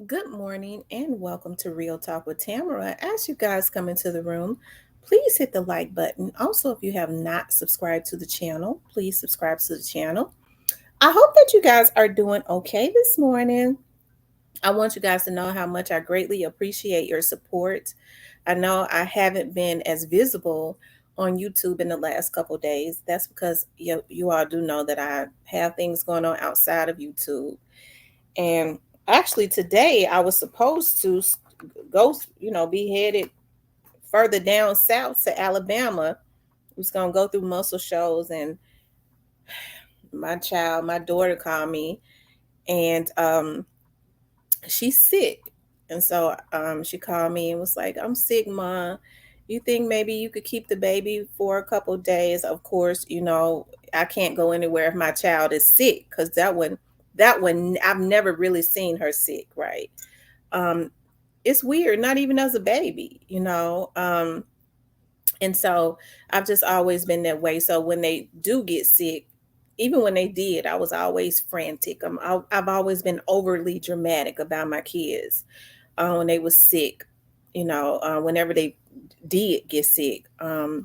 Good morning and welcome to Real Talk with Tamara. As you guys come into the room, please hit the like button. Also, if you have not subscribed to the channel, please subscribe to the channel. I hope that you guys are doing okay this morning. I want you guys to know how much I greatly appreciate your support. I know I haven't been as visible on YouTube in the last couple days. That's because you all do know that I have things going on outside of YouTube. And actually, today I was supposed to go, be headed further down south to Alabama. We was gonna go through muscle shows, and my daughter called me, and she's sick, and so she called me and was like, "I'm sick, Ma. You think maybe you could keep the baby for a couple days?" Of course, I can't go anywhere if my child is sick because that one I've never really seen her sick, right? Um, it's weird, not even as a baby. And so I've just always been that way. So when they do get sick, even when they did, I was always frantic. I've always been overly dramatic about my kids when they was sick. Whenever they did get sick, and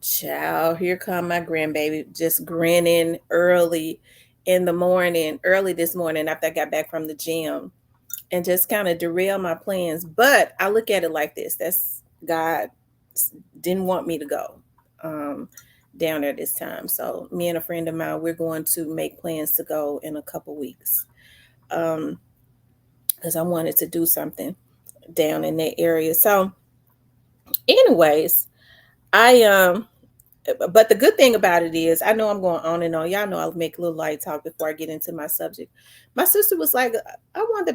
child, here come my grandbaby, just grinning early this morning after I got back from the gym, and just kind of derail my plans. But I look at it like this: that's God didn't want me to go um, down there this time. So me and a friend of mine, we're going to make plans to go in a couple weeks because I wanted to do something down in that area. So, anyways, I but the good thing about it is I know I'm going on and on. Y'all know I'll make a little light talk before I get into my subject. My sister was like, I want a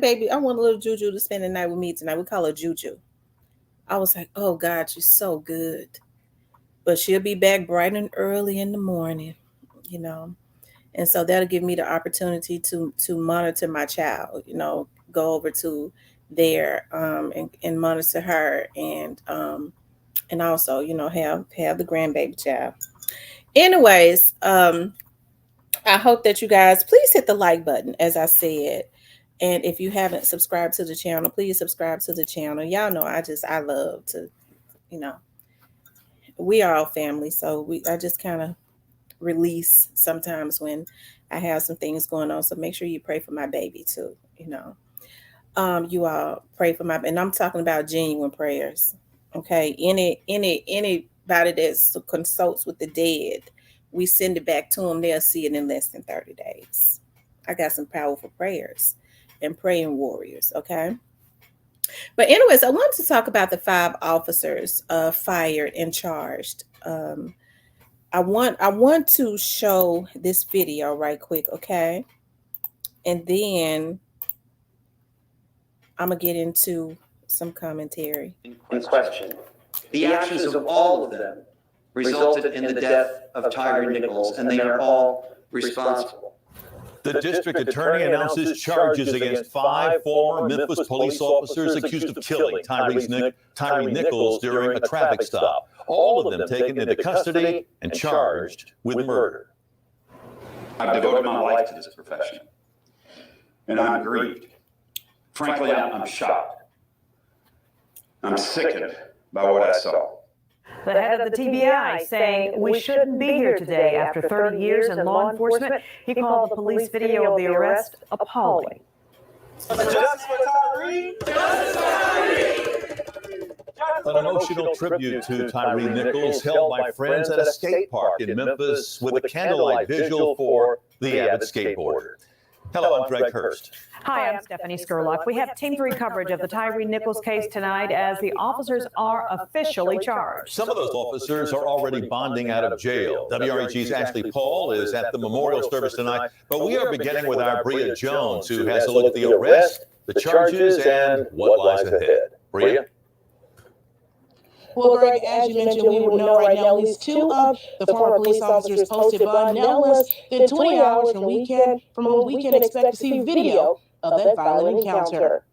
little Juju to spend the night with me tonight. We call her Juju. I was like, oh God, she's so good. But she'll be back bright and early in the morning, you know. And so that'll give me the opportunity to monitor my child, go over to there and monitor her and also, have the grandbaby child. Anyways, I hope that you guys please hit the like button, as I said. And if you haven't subscribed to the channel, please subscribe to the channel. Y'all know I love to, you know, we are all family. So I just kind of release sometimes when I have some things going on. So make sure you pray for my baby too, you know. You all pray for and I'm talking about genuine prayers. Okay. Anybody that consults with the dead, we send it back to them, they'll see it in less than 30 days. I got some powerful prayers and praying warriors, okay? But anyways, I wanted to talk about the five officers fired and charged. I want to show this video right quick, okay? And then I'm gonna get into some commentary. In question. The actions of all of them resulted in the death of Tyree Nichols, and they are all responsible. The district attorney announces charges against 5 former Memphis police officers accused of killing Tyree Nichols during a traffic stop. All of them taken into custody and charged with murder. I've devoted my life to this profession, and I'm grieved. Frankly, I'm shocked. I'm sickened by what I saw. The head of the TBI saying we shouldn't be here today after 30 years in law enforcement. He called the police video of the arrest appalling. Justice for Tyree! Justice for Tyree! An emotional tribute to Tyree Nichols held by friends at a skate park in Memphis with a candlelight vigil for the avid skateboarder. Hello, I'm Greg Hurst. Hi, I'm Stephanie Skurlock. We have Team 3 coverage of the Tyree Nichols case tonight as the officers are officially charged. Some of those officers are already bonding out of jail. WREG's Ashley Paul is at the memorial service tonight, but we are beginning with our Bria Jones, who has a look at the arrest, the charges, and what lies ahead. Bria? Well, Greg, as you mentioned, we would know right now at least 2 of the former police officers posted bond now less than 20 hours from when we can expect to see video of that violent encounter.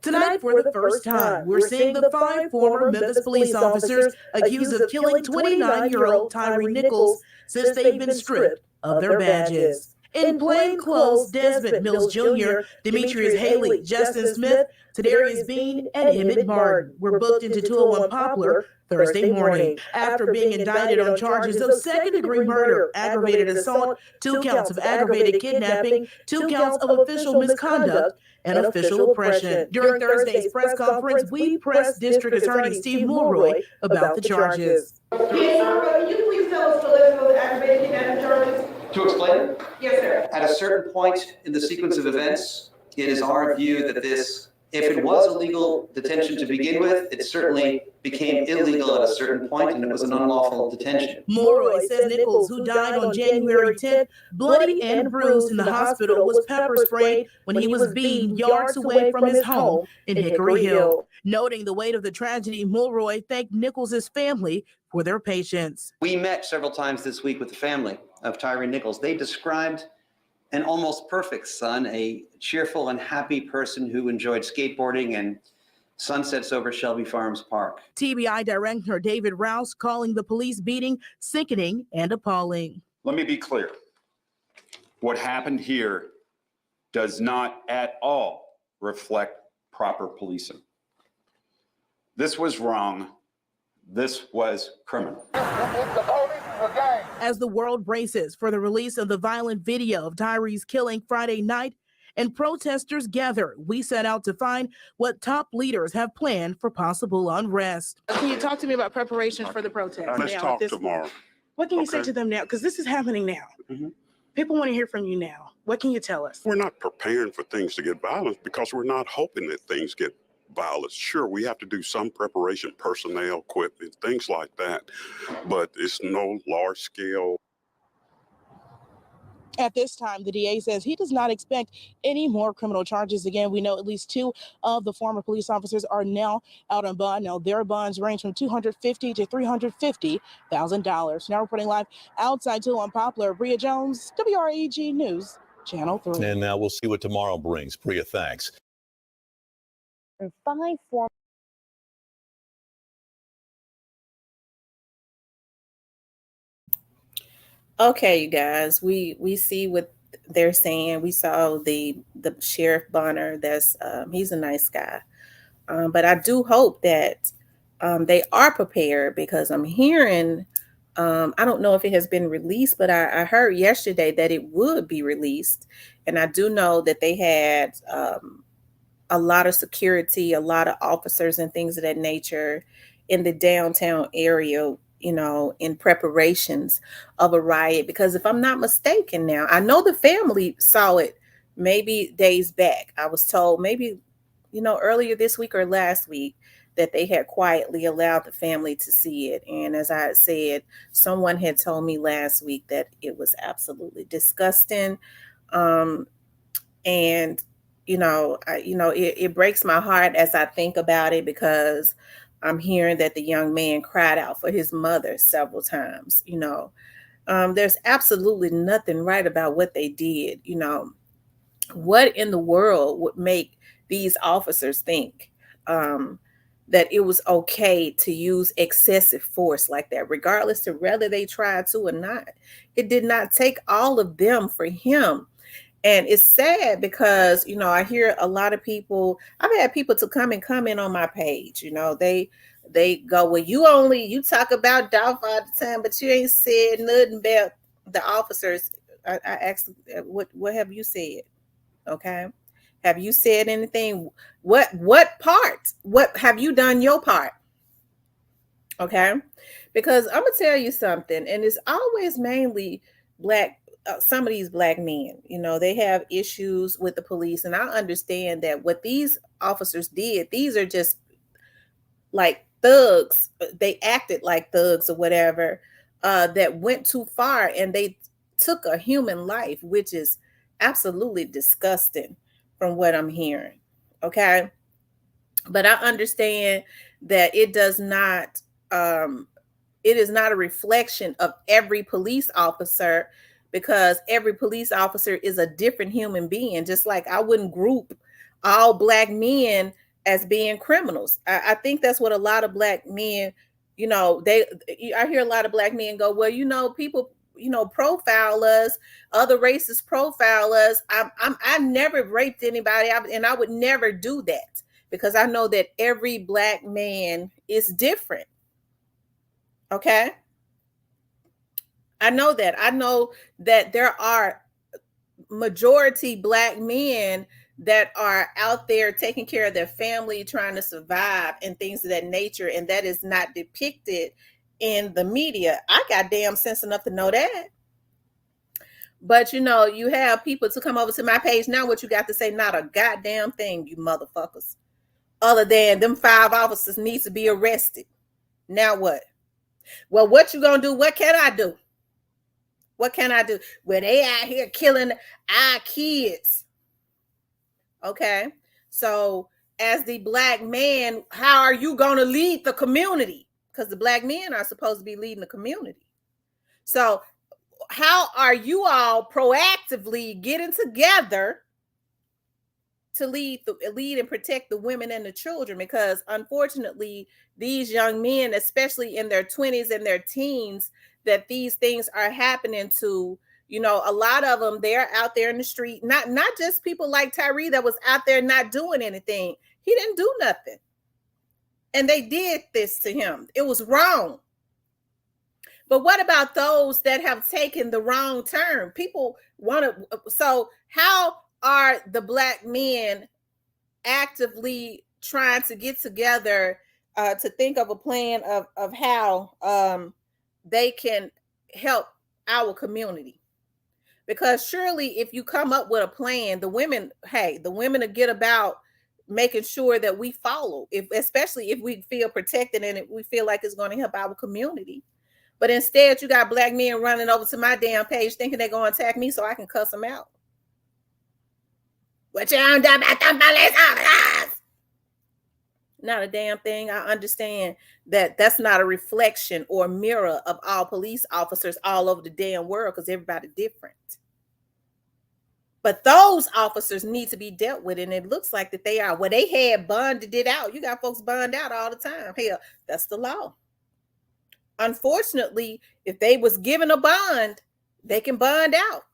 Tonight, for the first time, we're seeing the 5 former Memphis police officers accused of killing 29-year-old Tyree Nichols since they've been stripped of their badges. In plainclothes, Desmond Mills Jr., Demetrius Haley, Justin Smith, Tadarius Bean, and Emmett Martin were booked into 201 Poplar Thursday morning after being indicted on charges of second-degree murder, aggravated assault, 2 counts of aggravated kidnapping, 2 counts of official misconduct, and official oppression. During Thursday's press conference, we pressed District Attorney Steve Mulroy about the charges. Yes, sir. Can you please tell us the list of the aggravated kidnapping charges? To explain, Yes, sir. at a certain point in the sequence of events, it is our view that this, if it was illegal detention to begin with, it certainly became illegal at a certain point, and it was an unlawful detention. Mulroy says Nichols, who died on January 10th, bloody and bruised in the hospital, was pepper sprayed when he was beaten yards away from his home in Hickory Hill. Noting the weight of the tragedy, Mulroy thanked Nichols' family for their patience. We met several times this week with the family of Tyree Nichols. They described an almost perfect son, a cheerful and happy person who enjoyed skateboarding and sunsets over Shelby Farms Park. TBI Director David Rouse calling the police beating sickening and appalling. Let me be clear. What happened here does not at all reflect proper policing. This was wrong. This was criminal. As the world braces for the release of the violent video of Tyree's killing Friday night and protesters gather, we set out to find what top leaders have planned for possible unrest. Can you talk to me about preparations for the protest? Let's talk tomorrow. What can you say to them now? Because this is happening now. Mhm. People want to hear from you now. What can you tell us? We're not preparing for things to get violent because we're not hoping that things get violent. Sure, we have to do some preparation, personnel, equipment, things like that, but it's no large scale. At this time, the DA says he does not expect any more criminal charges. Again, we know at least 2 of the former police officers are now out on bond. Now, their bonds range from $250,000 to $350,000. Now reporting live outside 201 Poplar, Bria Jones, WREG News, Channel 3. And now we'll see what tomorrow brings. Bria, thanks. And 5 former Okay, you guys, we see what they're saying. We saw the Sheriff Bonner. That's he's a nice guy, but I do hope that they are prepared, because I'm hearing, I don't know if it has been released, but I heard yesterday that it would be released, and I do know that they had a lot of security, a lot of officers and things of that nature in the downtown area, you know, in preparations of a riot. Because if I'm not mistaken now, I know the family saw it maybe days back. I was told maybe, you know, earlier this week or last week that they had quietly allowed the family to see it. And as I had said, someone had told me last week that it was absolutely disgusting. And it breaks my heart as I think about it, because I'm hearing that the young man cried out for his mother several times. There's absolutely nothing right about what they did. What in the world would make these officers think that it was okay to use excessive force like that, regardless to whether they tried to or not? It did not take all of them for him. And it's sad because, I hear a lot of people, I've had people to come and comment on my page. They go, well, you talk about Dolph all the time, but you ain't said nothing about the officers. I asked, what have you said? Okay. Have you said anything? What part? What have you done your part? Okay. Because I'm going to tell you something, and it's always mainly black. Some of these black men, they have issues with the police. And I understand that what these officers did, these are just like thugs. They acted like thugs or whatever, that went too far, and they took a human life, which is absolutely disgusting from what I'm hearing. Okay. But I understand that it is not a reflection of every police officer, because every police officer is a different human being. Just like I wouldn't group all black men as being criminals. I think that's what a lot of black men, I hear a lot of black men go, well, people profile us, other races profile us. I never raped anybody, and I would never do that, because I know that every Black man is different. Okay, I know that there are majority Black men that are out there taking care of their family, trying to survive, and things of that nature, and that is not depicted in the media. I got damn sense enough to know that. But you have people to come over to my page now. What you got to say? Not a goddamn thing, you motherfuckers. Other than them 5 officers needs to be arrested. Now what? Well, what you gonna do? What can I do? What can I do? Well, they out here killing our kids. Okay. So as the Black man, how are you gonna lead the community? Because the Black men are supposed to be leading the community. So how are you all proactively getting together to lead and protect the women and the children? Because unfortunately, these young men, especially in their 20s and their teens, that these things are happening to, a lot of them, they're out there in the street, not just people like Tyree that was out there not doing anything. He didn't do nothing. And they did this to him. It was wrong. But what about those that have taken the wrong turn? People want to. So how are the Black men actively trying to get together to think of a plan of how they can help our community? Because surely if you come up with a plan, the women will get about making sure that we follow, especially if we feel protected and if we feel like it's going to help our community. But instead, you got Black men running over to my damn page thinking they're going to attack me so I can cuss them out. What you done about them police officers? Not a damn thing. I understand that that's not a reflection or mirror of all police officers all over the damn world, because everybody's different. But those officers need to be dealt with, and it looks like that they are. Well, they had bonded it out. You got folks bond out all the time. Hell, that's the law. Unfortunately, if they was given a bond, they can bond out.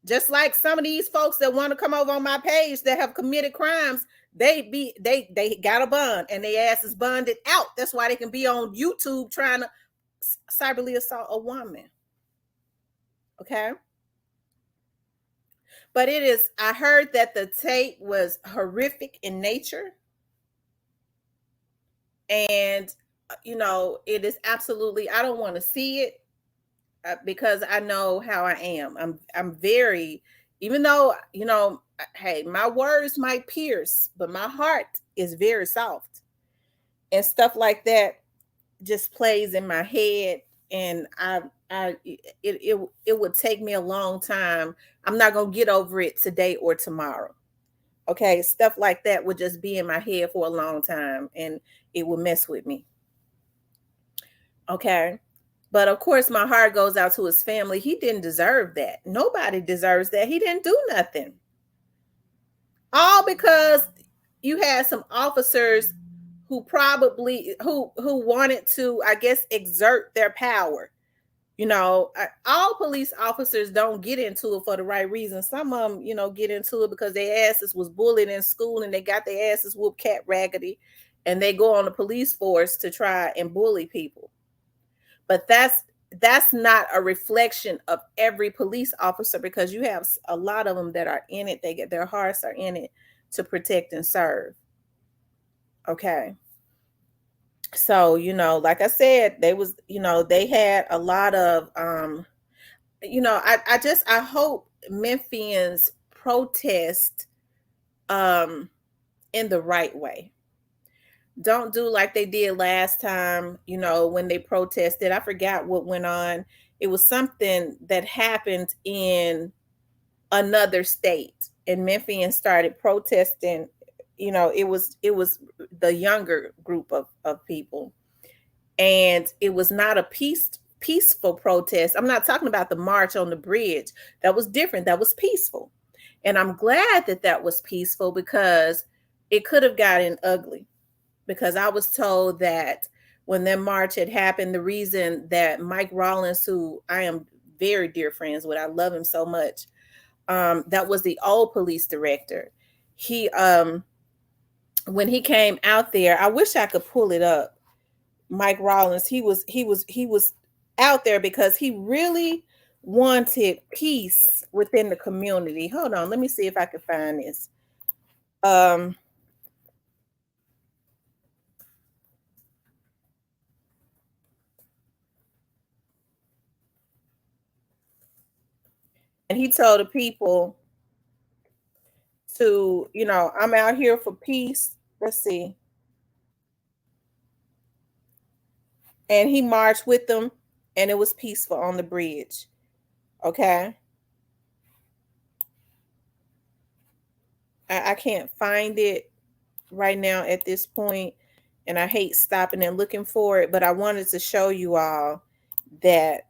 Just like some of these folks that want to come over on my page that have committed crimes, they got a bond and their ass is bonded out. That's why they can be on YouTube trying to cyberly assault a woman. Okay. But I heard that the tape was horrific in nature. And it is absolutely, I don't want to see it because I know how I am. I'm very, even though, hey, my words might pierce, but my heart is very soft. And stuff like that just plays in my head. And it would take me a long time. I'm not going to get over it today or tomorrow. Okay. Stuff like that would just be in my head for a long time, and it would mess with me. Okay. But of course, my heart goes out to his family. He didn't deserve that. Nobody deserves that. He didn't do nothing. All because you had some officers who wanted to, I guess, exert their power. All police officers don't get into it for the right reason. Some of them, get into it because their asses was bullied in school and they got their asses whooped cat raggedy, and they go on the police force to try and bully people. But that's not a reflection of every police officer, because you have a lot of them that are in it. Their hearts are in it to protect and serve. Okay. So, like I said, they had a lot of, I hope Memphians protest in the right way. Don't do like they did last time, when they protested. I forgot what went on. It was something that happened in another state, and Memphians started protesting. It was the younger group of people, and it was not a peaceful protest. I'm not talking about the march on the bridge. That was different. That was peaceful. And I'm glad that was peaceful, because it could have gotten ugly. Because I was told that when that march had happened, the reason that Mike Rollins, who I am very dear friends with. I love him so much. That was the old police director. He when he came out there, I wish I could pull it up. Mike Rollins, he was out there because he really wanted peace within the community. Hold on, let me see if I can find this. Um and he told the people to, I'm out here for peace. Let's see. And he marched with them, and it was peaceful on the bridge. Okay. I can't find it right now at this point, and I hate stopping and looking for it, but I wanted to show you all that.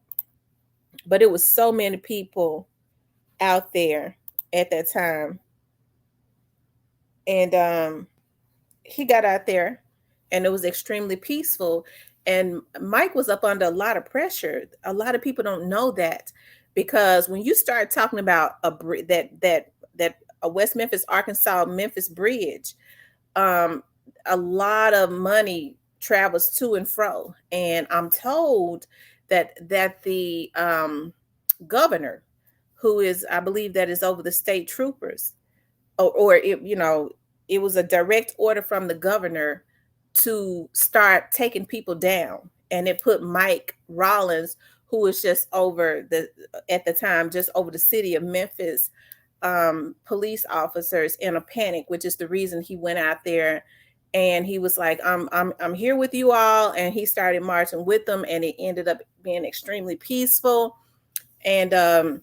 But it was so many people out there at that time. And he got out there, and it was extremely peaceful. And Mike was up under a lot of pressure. A lot of people don't know that, because when you start talking about that a West Memphis, Arkansas, Memphis bridge, a lot of money travels to and fro. And I'm told that the governor, who is, I believe, that is over the state troopers, or it was a direct order from the governor to start taking people down, and it put Mike Rollins, who was just over at the time, just over the city of Memphis, police officers in a panic, which is the reason he went out there, and he was like, I'm here with you all, and he started marching with them, and it ended up being extremely peaceful. And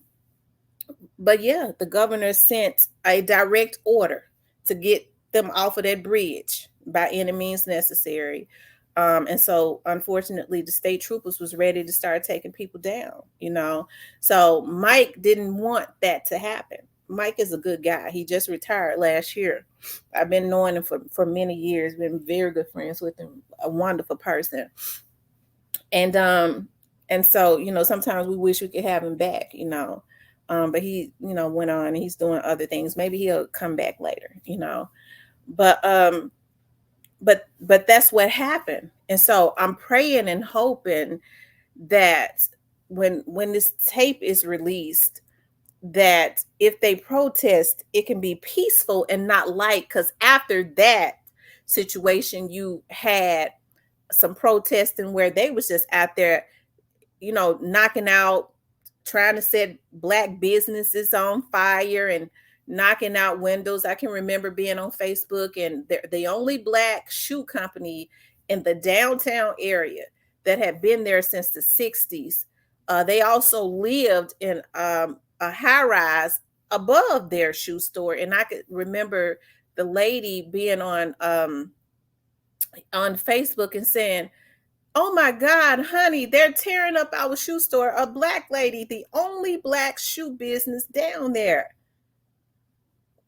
but yeah, the governor sent a direct order to get them off of that bridge by any means necessary. And so unfortunately the state troopers was ready to start taking people down. So Mike didn't want that to happen. Mike is a good guy. He just retired last year. I've been knowing him for many years, been very good friends with him, a wonderful person. And so, sometimes we wish we could have him back. But he, went on and he's doing other things. Maybe he'll come back later. But that's what happened. And so I'm praying and hoping that when this tape is released, that if they protest, it can be peaceful and not because after that situation, you had some protesting where they was just out there, knocking out, trying to set black businesses on fire and knocking out windows. I can remember being on Facebook, and the only black shoe company in the downtown area that had been there since the 60s. They also lived in a high rise above their shoe store. And I could remember the lady being on Facebook and saying, "Oh my God, honey, they're tearing up our shoe store." A black lady, the only black shoe business down there.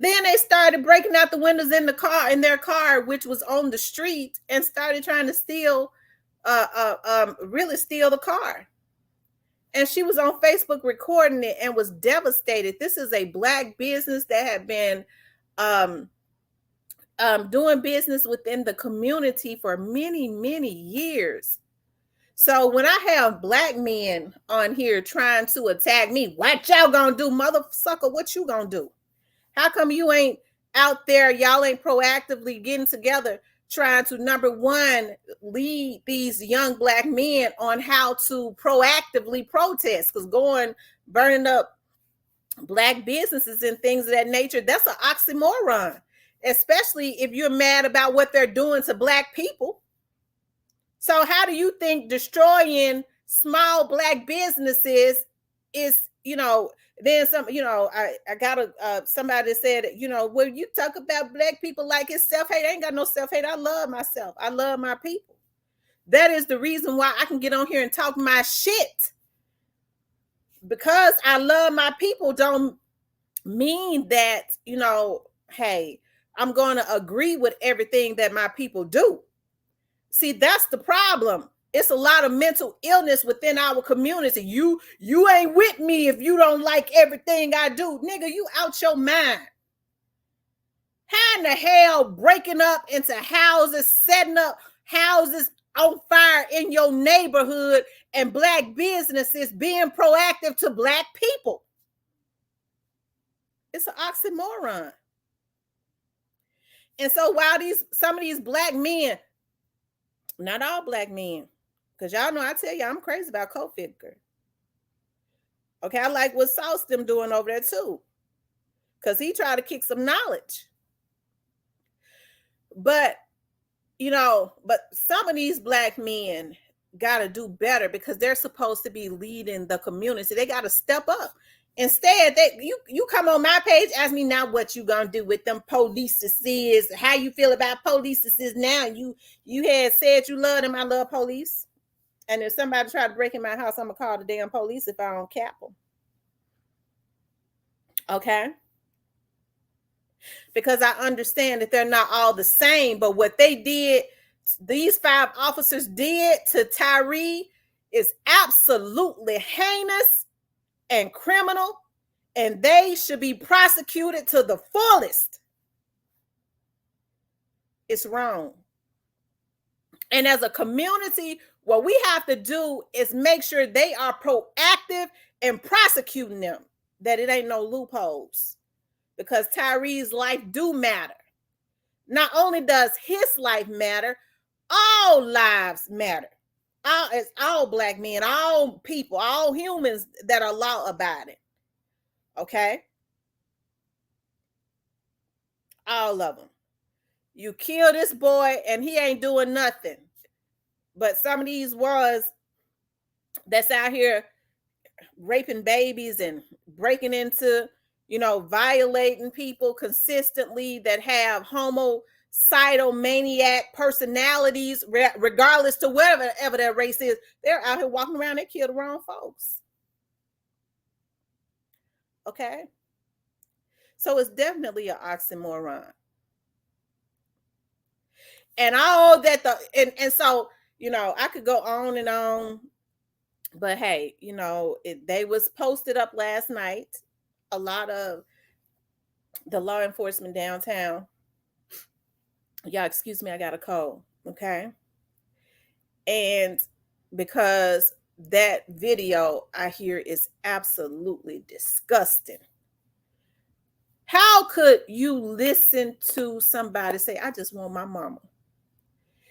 Then they started breaking out the windows in their car, which was on the street, and started trying to really steal the car. And she was on Facebook recording it and was devastated. This is a black business that had been doing business within the community for many, many years. So when I have black men on here trying to attack me, what y'all gonna do, motherfucker? What you gonna do? How come you ain't out there? Y'all ain't proactively getting together, trying to, number one, lead these young black men on how to proactively protest? Because burning up black businesses and things of that nature, that's an oxymoron, especially if you're mad about what they're doing to black people. So how do you think destroying small black businesses is, then some, I got somebody said, well, you talk about black people like it's self-hate. I ain't got no self-hate. I love myself. I love my people. That is the reason why I can get on here and talk my shit. Because I love my people don't mean that, hey, I'm going to agree with everything that my people do. See, that's the problem. It's a lot of mental illness within our community. You ain't with me if you don't like everything I do. Nigga, you out your mind. How in the hell breaking up into houses, setting up houses on fire in your neighborhood, and black businesses being proactive to black people? It's an oxymoron. And so while some of these black men, not all black men, because y'all know I tell you I'm crazy about co-figure. Okay, I like what Sauce them doing over there too, because he tried to kick some knowledge. But but some of these black men got to do better, because they're supposed to be leading the community. They got to step up. Instead, you come on my page, ask me now what you gonna do with them police, how you feel about police now. You had said you love them. I love police. And if somebody try to break in my house, I'm gonna call the damn police if I don't cap them. Okay? Because I understand that they're not all the same, but what they did, these 5 officers did to Tyree, is absolutely heinous and criminal, and they should be prosecuted to the fullest. It's wrong. And as a community, what we have to do is make sure they are proactive in prosecuting them, that it ain't no loopholes, because Tyree's life do matter. Not only does his life matter, all lives matter. It's all black men, all people, all humans that are law abiding. Okay? All of them. You kill this boy and he ain't doing nothing. But some of these ones that's out here raping babies and breaking into, violating people consistently, that have homicidal maniac personalities, regardless to whatever their race is, they're out here walking around, they kill the wrong folks. Okay? So it's definitely an oxymoron. And all that and so, I could go on and on, but hey, they was posted up last night. A lot of the law enforcement downtown. Y'all, excuse me, I got a cold. Okay. And because that video I hear is absolutely disgusting. How could you listen to somebody say, I just want my mama?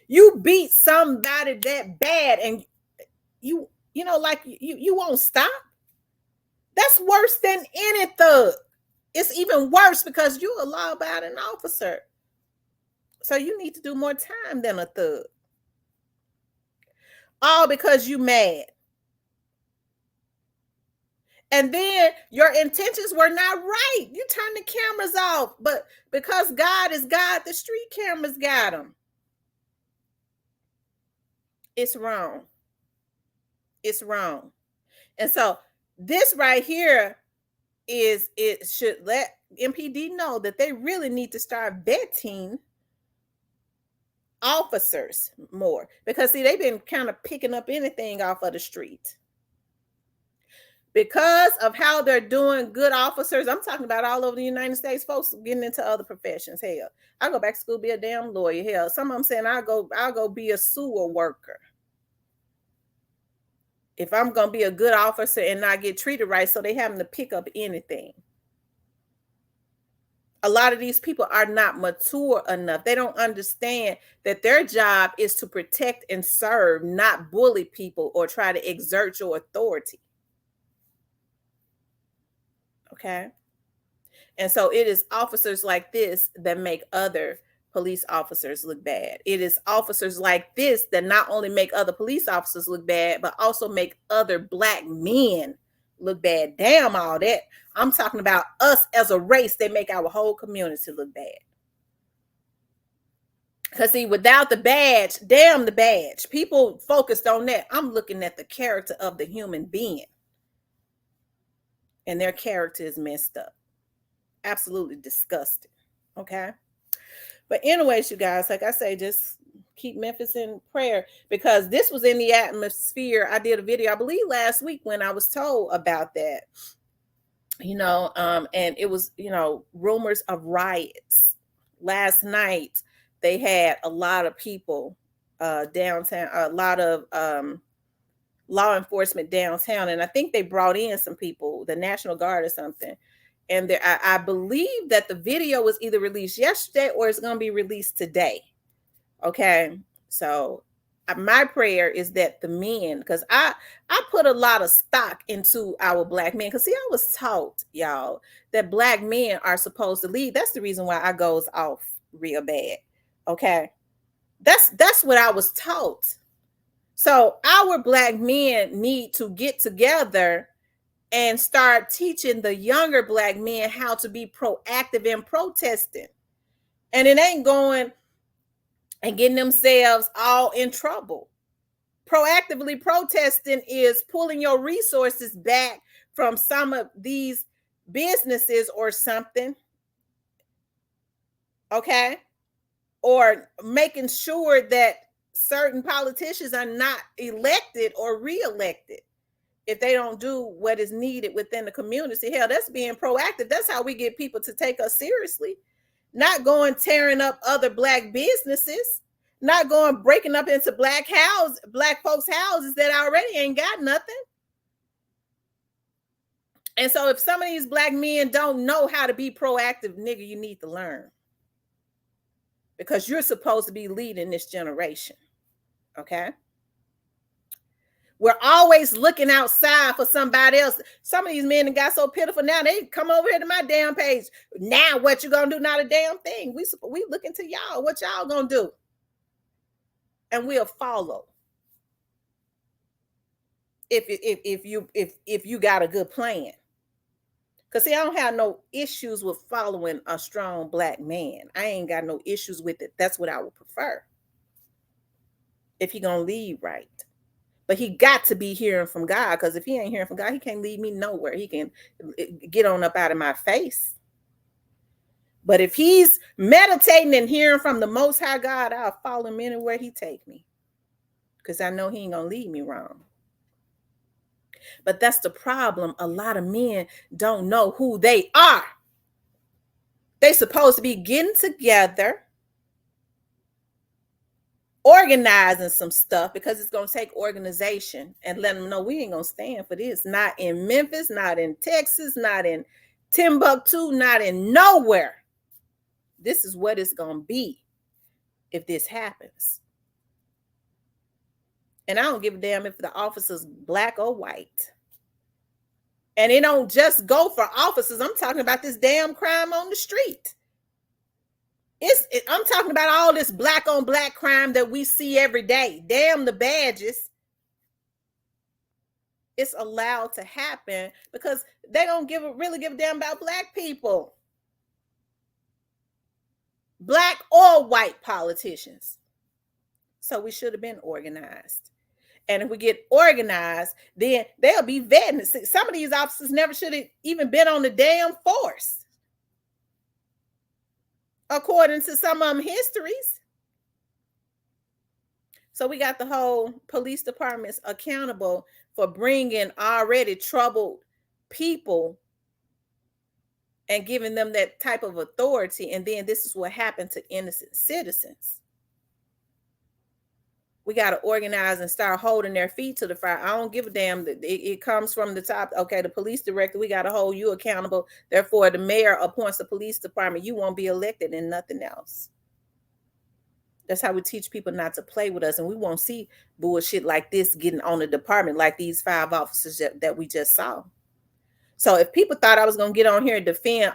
You beat somebody that bad and you won't stop? That's worse than any thug. It's even worse because you're a law-abiding officer. So you need to do more time than a thug. All because you mad. And then your intentions were not right. You turned the cameras off. But because God is God, the street cameras got them. It's wrong. It's wrong. And so this right here it should let MPD know that they really need to start vetting officers more, because see, they've been kind of picking up anything off of the street because of how they're doing good officers. I'm talking about all over the United States, folks getting into other professions. Hell, I go back to school, be a damn lawyer. Hell, some of them saying I'll go be a sewer worker if I'm gonna be a good officer and not get treated right. So they having to pick up anything. A lot of these people are not mature enough. They don't understand that their job is to protect and serve, not bully people or try to exert your authority. Okay? And so it is officers like this that make other police officers look bad. It is officers like this that not only make other police officers look bad, but also make other black men look bad. Damn all that. I'm talking about us as a race. They make our whole community look bad. Because see, without the badge, damn the badge. People focused on that. I'm looking at the character of the human being. And their character is messed up. Absolutely disgusting. Okay? But anyways, you guys, like I say, just keep Memphis in prayer, because this was in the atmosphere. I did a video, I believe last week, when I was told about that, and it was, rumors of riots. Last night, they had a lot of people downtown, a lot of law enforcement downtown, and I think they brought in some people, the National Guard or something. And I believe that the video was either released yesterday or it's going to be released today. Okay, so my prayer is that the men, because I put a lot of stock into our black men, because see, I was taught, y'all, that black men are supposed to lead. That's the reason why I goes off real bad. Okay, that's what I was taught. So our black men need to get together and start teaching the younger black men how to be proactive in protesting. And it ain't going and getting themselves all in trouble. Proactively protesting is pulling your resources back from some of these businesses or something. Okay? Or making sure that certain politicians are not elected or reelected if they don't do what is needed within the community. Hell, that's being proactive. That's how we get people to take us seriously. Not going tearing up other black businesses, not going breaking up into black folks' houses that already ain't got nothing. And so if some of these black men don't know how to be proactive, nigga, you need to learn. Because you're supposed to be leading this generation. Okay? We're always looking outside for somebody else. Some of these men got so pitiful now, they come over here to my damn page. Now what you gonna do? Not a damn thing. We looking to y'all. What y'all gonna do? And we'll follow. If you got a good plan. Because see, I don't have no issues with following a strong black man. I ain't got no issues with it. That's what I would prefer. If he gonna lead right. But he got to be hearing from God, because if he ain't hearing from God, he can't lead me nowhere. He can get on up out of my face. But if he's meditating and hearing from the Most High God, I'll follow him anywhere he take me, because I know he ain't gonna lead me wrong. But that's the problem. A lot of men don't know who they are. They supposed to be getting together, organizing some stuff, because it's going to take organization, and let them know we ain't going to stand for this. Not in Memphis, not in Texas, not in Timbuktu, not in nowhere. This is what it's going to be if this happens. And I don't give a damn if the officer's black or white. And it don't just go for officers. I'm talking about this damn crime on the street. I'm talking about all this black on black crime that we see every day. Damn the badges. It's allowed to happen because they don't really give a damn about black people. Black or white politicians. So we should have been organized. And if we get organized, then they'll be vetting. Some of these officers never should have even been on the damn force, according to some of them histories. So we got the whole police departments accountable for bringing already troubled people and giving them that type of authority. And then this is what happened to innocent citizens. We got to organize and start holding their feet to the fire. I don't give a damn. It comes from the top. Okay, the police director, we got to hold you accountable. Therefore, the mayor appoints the police department. You won't be elected and nothing else. That's how we teach people not to play with us. And we won't see bullshit like this getting on the department, like these 5 officers that we just saw. So if people thought I was going to get on here and defend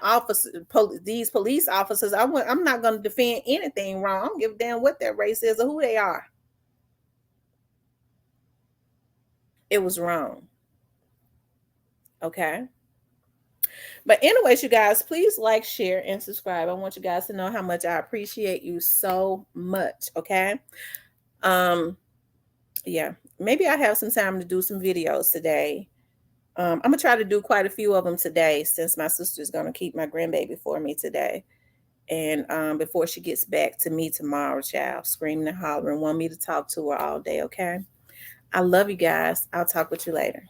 these police officers, I'm not going to defend anything wrong. I don't give a damn what their race is or who they are. It was wrong. Okay. But anyways, you guys, please like, share, and subscribe. I want you guys to know how much I appreciate you so much. Okay. Yeah, maybe I have some time to do some videos today. I'm gonna try to do quite a few of them today, since my sister's gonna keep my grandbaby for me today. And before she gets back to me tomorrow, child, screaming and hollering, want me to talk to her all day, okay? I love you guys. I'll talk with you later.